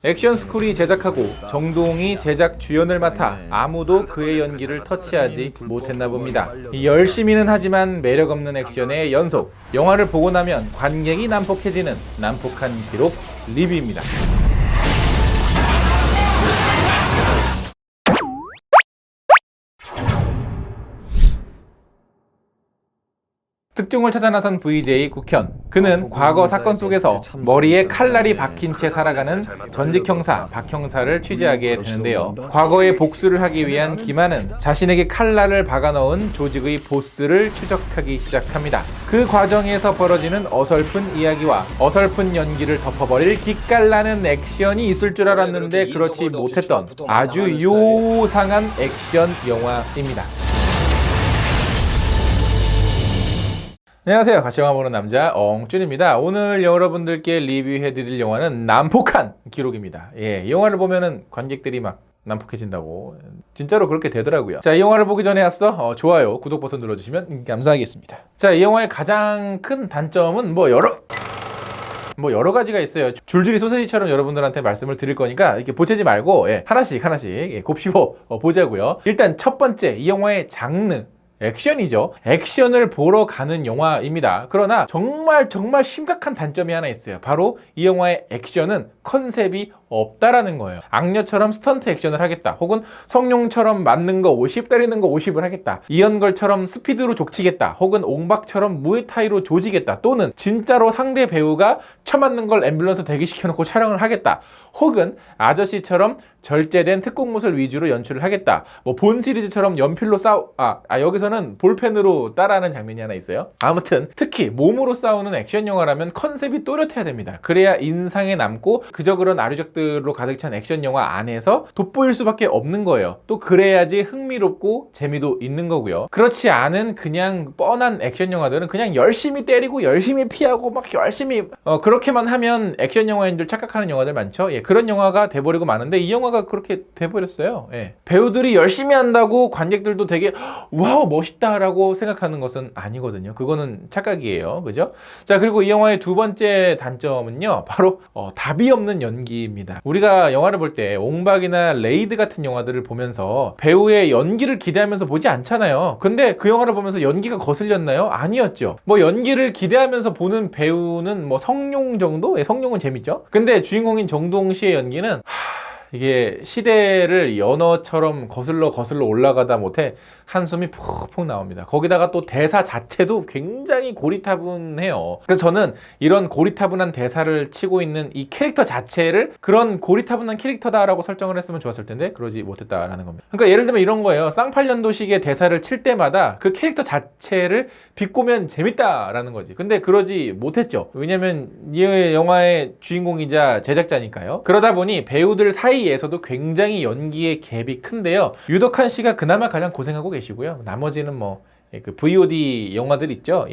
액션스쿨이 제작하고 정동이 제작 주연을 맡아 아무도 그의 연기를 터치하지 못했나 봅니다. 이 열심히는 하지만 매력없는 액션의 연속. 영화를 보고 나면 관객이 난폭해지는 난폭한 기록 리뷰입니다. 특종을 찾아 나선 VJ 국현. 그는 과거 사건 속에서 머리에 칼날이 박힌 채 살아가는 전직 형사 박 형사를 취재하게 되는데요. 과거의 복수를 하기 위한 김한은 자신에게 칼날을 박아 넣은 조직의 보스를 추적하기 시작합니다. 그 과정에서 벌어지는 어설픈 이야기와 어설픈 연기를 덮어버릴 기깔나는 액션이 있을 줄 알았는데 그렇지 못했던 아주 요상한 액션 영화입니다. 안녕하세요. 같이 영화 보는 남자 엉준입니다. 오늘 여러분들께 리뷰해드릴 영화는 난폭한 기록입니다. 이 영화를 보면은 관객들이 막 난폭해진다고 진짜로 그렇게 되더라고요. 자, 이 영화를 보기 전에 앞서 좋아요, 구독 버튼 눌러주시면 감사하겠습니다. 자, 이 영화의 가장 큰 단점은 여러 가지가 있어요. 줄줄이 소세지처럼 여러분들한테 말씀을 드릴 거니까 이렇게 보채지 말고 하나씩 곱씹어 보자고요. 일단 첫 번째, 이 영화의 장르. 액션이죠. 액션을 보러 가는 영화입니다. 그러나 정말 심각한 단점이 하나 있어요. 바로 이 영화의 액션은 컨셉이 없다라는 거예요. 악녀처럼 스턴트 액션을 하겠다. 혹은 성룡처럼 맞는 거 50, 때리는 거 50을 하겠다. 이연걸처럼 스피드로 족치겠다. 혹은 옹박처럼 무에타이로 조지겠다. 또는 진짜로 상대 배우가 쳐맞는 걸 앰뷸런스 대기시켜놓고 촬영을 하겠다. 혹은 아저씨처럼 절제된 특공무술 위주로 연출을 하겠다. 본 시리즈처럼 연필로 여기서는 볼펜으로 따라하는 장면이 하나 있어요. 아무튼 특히 몸으로 싸우는 액션 영화라면 컨셉이 또렷해야 됩니다. 그래야 인상에 남고 그저 그런 아류작들로 가득 찬 액션 영화 안에서 돋보일 수밖에 없는 거예요. 또 그래야지 흥미롭고 재미도 있는 거고요. 그렇지 않은 그냥 뻔한 액션 영화들은 그냥 열심히 때리고 열심히 피하고 막 열심히 그렇게만 하면 액션 영화인 줄 착각하는 영화들 많죠. 그런 영화가 돼버리고 마는데 이 영화가 그렇게 돼버렸어요. 배우들이 열심히 한다고 관객들도 되게 와우 멋있다라고 생각하는 것은 아니거든요. 그거는 착각이에요. 그죠? 자, 그리고 이 영화의 두 번째 단점은요, 바로 답이 없는 연기입니다. 우리가 영화를 볼 때 옹박이나 레이드 같은 영화들을 보면서 배우의 연기를 기대하면서 보지 않잖아요. 근데 그 영화를 보면서 연기가 거슬렸나요? 아니었죠. 연기를 기대하면서 보는 배우는 성룡 정도? 성룡은 재밌죠. 근데 주인공인 정동 씨의 연기는 이게 시대를 연어처럼 거슬러 올라가다 못해 한숨이 푹푹 나옵니다. 거기다가 또 대사 자체도 굉장히 고리타분해요. 그래서 저는 이런 고리타분한 대사를 치고 있는 이 캐릭터 자체를 그런 고리타분한 캐릭터다라고 설정을 했으면 좋았을 텐데 그러지 못했다라는 겁니다. 그러니까 예를 들면 이런 거예요. 쌍팔년도식의 대사를 칠 때마다 그 캐릭터 자체를 비꼬면 재밌다라는 거지. 근데 그러지 못했죠. 왜냐면 이 영화의 주인공이자 제작자니까요. 그러다 보니 배우들 사이에서도 굉장히 연기의 갭이 큰데요. 유덕한 씨가 그나마 가장 고생하고 계시고요. 나머지는 그 VOD 영화들 있죠.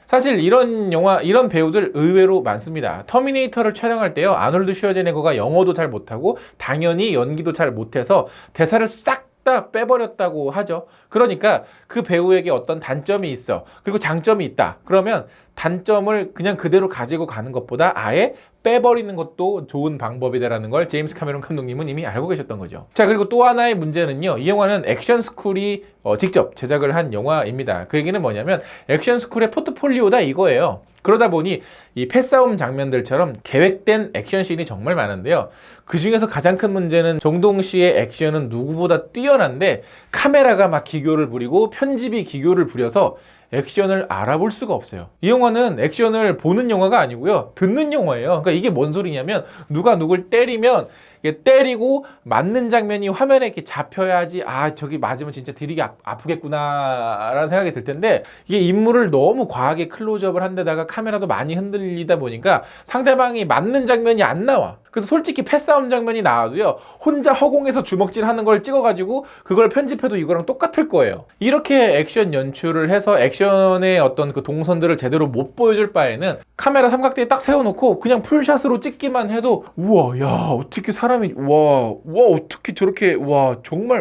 사실 이런 배우들 의외로 많습니다. 터미네이터를 촬영할 때요, 아놀드 슈워제네거가 영어도 잘 못하고 당연히 연기도 잘 못해서 대사를 싹 다 빼버렸다고 하죠. 그러니까 그 배우에게 어떤 단점이 있어, 그리고 장점이 있다. 그러면 단점을 그냥 그대로 가지고 가는 것보다 아예 빼버리는 것도 좋은 방법이다라는 걸 제임스 카메론 감독님은 이미 알고 계셨던 거죠. 자, 그리고 또 하나의 문제는요, 이 영화는 액션스쿨이 직접 제작을 한 영화입니다. 그 얘기는 뭐냐면 액션스쿨의 포트폴리오다 이거예요. 그러다 보니 이 패싸움 장면들처럼 계획된 액션씬이 정말 많은데요. 그 중에서 가장 큰 문제는 정동 씨의 액션은 누구보다 뛰어난데 카메라가 막 기교를 부리고 편집이 기교를 부려서 액션을 알아볼 수가 없어요. 이 영화는 액션을 보는 영화가 아니고요, 듣는 영화예요. 그러니까 이게 뭔 소리냐면 누가 누굴 때리면 때리고 맞는 장면이 화면에 이렇게 잡혀야지 저기 맞으면 진짜 되게 아프겠구나 라는 생각이 들 텐데, 이게 인물을 너무 과하게 클로즈업을 한 데다가 카메라도 많이 흔들리다 보니까 상대방이 맞는 장면이 안 나와. 그래서 솔직히 패싸움 장면이 나와도요, 혼자 허공에서 주먹질 하는 걸 찍어가지고 그걸 편집해도 이거랑 똑같을 거예요. 이렇게 액션 연출을 해서 액션의 어떤 그 동선들을 제대로 못 보여줄 바에는 카메라 삼각대에 딱 세워놓고 그냥 풀샷으로 찍기만 해도 우와, 야, 어떻게 사람이 어떻게 저렇게, 정말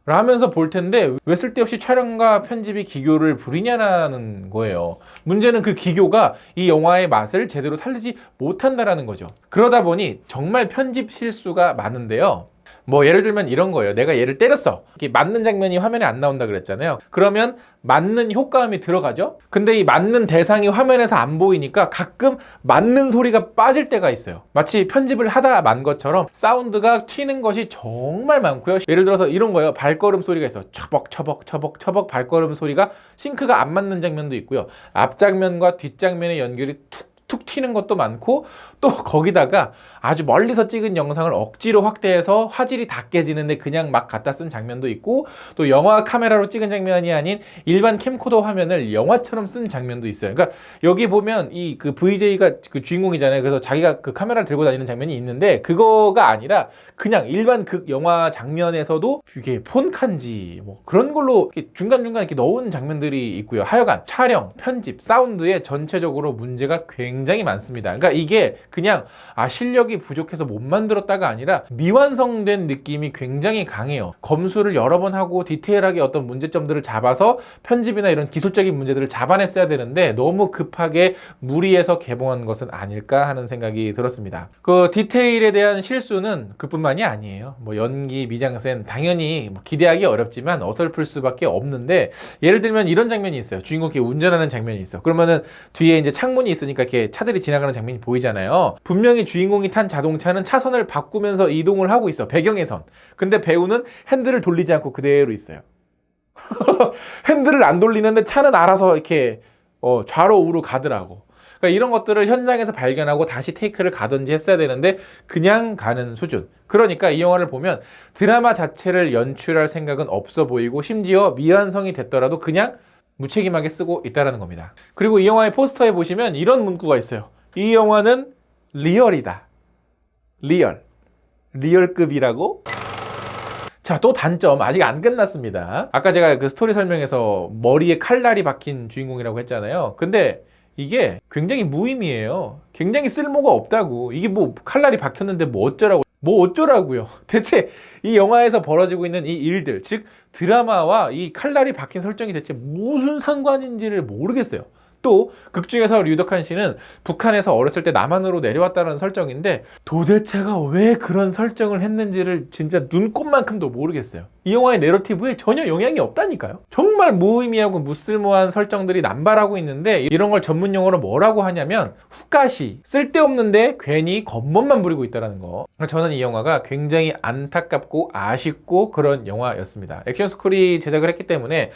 라면서 볼 텐데 왜 쓸데없이 촬영과 편집이 기교를 부리냐는 거예요. 문제는 그 기교가 이 영화의 맛을 제대로 살리지 못한다라는 거죠. 그러다 보니 정말 편집 실수가 많은데요. 뭐 예를 들면 이런 거예요. 내가 얘를 때렸어. 이렇게 맞는 장면이 화면에 안 나온다 그랬잖아요. 그러면 맞는 효과음이 들어가죠. 근데 이 맞는 대상이 화면에서 안 보이니까 가끔 맞는 소리가 빠질 때가 있어요. 마치 편집을 하다 만 것처럼 사운드가 튀는 것이 정말 많고요. 예를 들어서 이런 거예요. 발걸음 소리가 있어. 처벅 발걸음 소리가 싱크가 안 맞는 장면도 있고요. 앞장면과 뒷장면의 연결이 툭 튀는 것도 많고, 또 거기다가 아주 멀리서 찍은 영상을 억지로 확대해서 화질이 다 깨지는데 그냥 막 갖다 쓴 장면도 있고, 또 영화 카메라로 찍은 장면이 아닌 일반 캠코더 화면을 영화처럼 쓴 장면도 있어요. 그러니까 여기 보면 이 그 VJ가 그 주인공이잖아요. 그래서 자기가 그 카메라를 들고 다니는 장면이 있는데 그거가 아니라 그냥 일반 극 영화 장면에서도 이게 폰칸지 뭐 그런 걸로 이렇게 중간중간 이렇게 넣은 장면들이 있고요. 하여간 촬영, 편집, 사운드에 전체적으로 문제가 굉장히 많습니다. 그러니까 이게 그냥 실력이 부족해서 못 만들었다가 아니라 미완성된 느낌이 굉장히 강해요. 검수를 여러 번 하고 디테일하게 어떤 문제점들을 잡아서 편집이나 이런 기술적인 문제들을 잡아냈어야 되는데 너무 급하게 무리해서 개봉한 것은 아닐까 하는 생각이 들었습니다. 그 디테일에 대한 실수는 그뿐만이 아니에요. 뭐 연기, 미장센 당연히 뭐 기대하기 어렵지만 어설플 수밖에 없는데, 예를 들면 이런 장면이 있어요. 주인공이 운전하는 장면이 있어. 그러면은 뒤에 이제 창문이 있으니까 이렇게 차들이 지나가는 장면이 보이잖아요. 분명히 주인공이 탄 자동차는 차선을 바꾸면서 이동을 하고 있어. 배경에선. 근데 배우는 핸들을 돌리지 않고 그대로 있어요. 핸들을 안 돌리는데 차는 알아서 이렇게 좌로 우로 가더라고. 그러니까 이런 것들을 현장에서 발견하고 다시 테이크를 가든지 했어야 되는데 그냥 가는 수준. 그러니까 이 영화를 보면 드라마 자체를 연출할 생각은 없어 보이고, 심지어 미완성이 됐더라도 그냥 무책임하게 쓰고 있다는 겁니다. 그리고 이 영화의 포스터에 보시면 이런 문구가 있어요. 이 영화는 리얼이다. 리얼급이라고? 자, 또 단점 아직 안 끝났습니다. 아까 제가 그 스토리 설명에서 머리에 칼날이 박힌 주인공이라고 했잖아요. 근데 이게 굉장히 무의미해요. 굉장히 쓸모가 없다고. 이게 뭐 칼날이 박혔는데 뭐 어쩌라고요. 대체 이 영화에서 벌어지고 있는 이 일들, 즉 드라마와 이 칼날이 박힌 설정이 대체 무슨 상관인지를 모르겠어요. 또 극중에서 류덕한 씨는 북한에서 어렸을 때 남한으로 내려왔다는 설정인데 도대체가 왜 그런 설정을 했는지를 진짜 눈꼽만큼도 모르겠어요. 이 영화의 내러티브에 전혀 영향이 없다니까요. 정말 무의미하고 무쓸모한 설정들이 남발하고 있는데 이런 걸 전문 용어로 뭐라고 하냐면 후가시, 쓸데없는데 괜히 겉멋만 부리고 있다는 거. 저는 이 영화가 굉장히 안타깝고 아쉽고 그런 영화였습니다. 액션 스쿨이 제작을 했기 때문에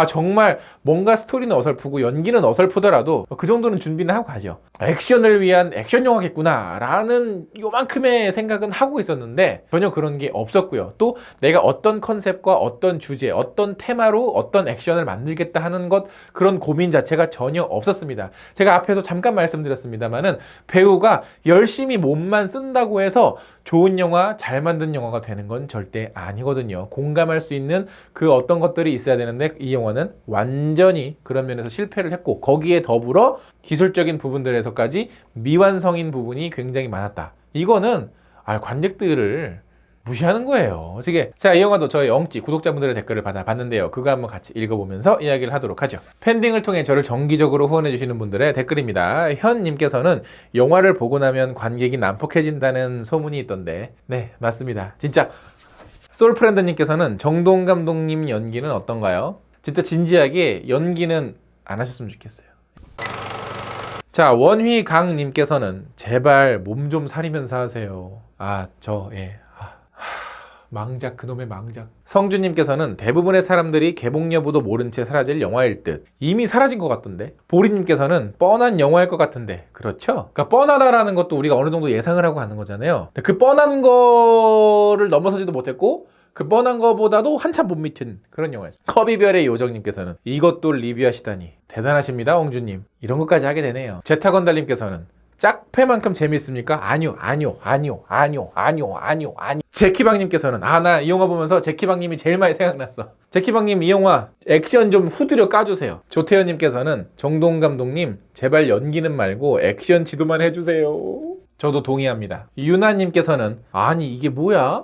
정말 뭔가 스토리는 어설프고 연기는 어설프더라도 그 정도는 준비는 하고 가죠. 액션을 위한 액션 영화겠구나 라는 요만큼의 생각은 하고 있었는데 전혀 그런 게 없었고요. 또 내가 어떤 컨셉과 어떤 주제, 어떤 테마로 어떤 액션을 만들겠다 하는 것, 그런 고민 자체가 전혀 없었습니다. 제가 앞에서 잠깐 말씀드렸습니다만은 배우가 열심히 몸만 쓴다고 해서 좋은 영화, 잘 만든 영화가 되는 건 절대 아니거든요. 공감할 수 있는 그 어떤 것들이 있어야 되는데 이 영화는 완전히 그런 면에서 실패를 했고, 거기에 더불어 기술적인 부분들에서까지 미완성인 부분이 굉장히 많았다. 이거는 관객들을 무시하는 거예요. 어떻게? 자, 이 영화도 저희 엉찌 구독자분들의 댓글을 받아봤는데요. 그거 한번 같이 읽어보면서 이야기를 하도록 하죠. 팬딩을 통해 저를 정기적으로 후원해주시는 분들의 댓글입니다. 현님께서는 영화를 보고 나면 관객이 난폭해진다는 소문이 있던데, 네, 맞습니다. 진짜. 솔프렌드님께서는 정동 감독님 연기는 어떤가요? 진짜 진지하게 연기는 안 하셨으면 좋겠어요. 자, 원휘강님께서는 제발 몸 좀 사리면서 하세요. 망작, 그놈의 망작. 성주님께서는 대부분의 사람들이 개봉 여부도 모른 채 사라질 영화일 듯. 이미 사라진 것 같던데. 보리님께서는 뻔한 영화일 것 같은데. 그렇죠? 그러니까 뻔하다라는 것도 우리가 어느 정도 예상을 하고 가는 거잖아요. 그 뻔한 거를 넘어서지도 못했고 그 뻔한 거보다도 한참 못 미친 그런 영화였어요. 커비별의 요정님께서는 이것도 리뷰하시다니 대단하십니다, 엉주님. 이런 것까지 하게 되네요. 제타건달님께서는 짝패만큼 재밌습니까? 아니요. 제키방님께서는 나 이 영화 보면서 제키방님이 제일 많이 생각났어. 제키방님 이 영화 액션 좀 후드려 까주세요. 조태현님께서는 정동 감독님 제발 연기는 말고 액션 지도만 해주세요. 저도 동의합니다. 유나님께서는 아니 이게 뭐야?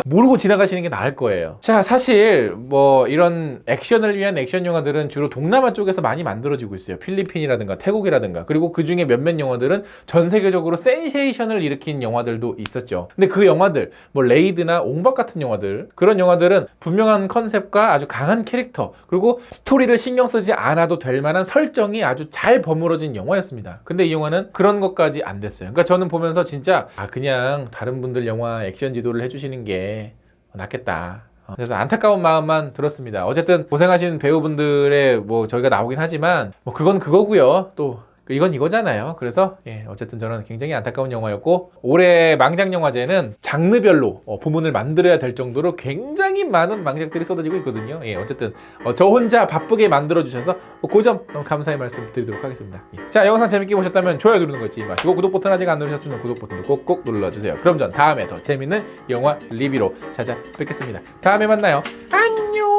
모르고 지나가시는 게 나을 거예요. 자, 사실 뭐 이런 액션을 위한 액션 영화들은 주로 동남아 쪽에서 많이 만들어지고 있어요. 필리핀이라든가 태국이라든가. 그리고 그 중에 몇몇 영화들은 전 세계적으로 센세이션을 일으킨 영화들도 있었죠. 근데 그 영화들, 뭐 레이드나 옹박 같은 영화들, 그런 영화들은 분명한 컨셉과 아주 강한 캐릭터, 그리고 스토리를 신경 쓰지 않아도 될 만한 설정이 아주 잘 버무러진 영화였습니다. 근데 이 영화는 그런 것까지 안 됐어요. 그러니까 저는 보면서 진짜 그냥 다른 분들 영화 액션 지도를 해주시는 게 낫겠다. 그래서 안타까운 마음만 들었습니다. 어쨌든 고생하신 배우분들의 뭐 저희가 나오긴 하지만 뭐 그건 그거고요. 또 이건 이거잖아요. 그래서 어쨌든 저는 굉장히 안타까운 영화였고, 올해 망작영화제는 장르별로 부문을 만들어야 될 정도로 굉장히 많은 망작들이 쏟아지고 있거든요. 어쨌든 저 혼자 바쁘게 만들어주셔서 그 점 너무 감사의 말씀 드리도록 하겠습니다. 자, 영상 재밌게 보셨다면 좋아요 누르는 거 잊지 마시고, 구독 버튼 아직 안 누르셨으면 구독 버튼도 꼭꼭 눌러주세요. 그럼 전 다음에 더 재밌는 영화 리뷰로 찾아뵙겠습니다. 다음에 만나요. 안녕.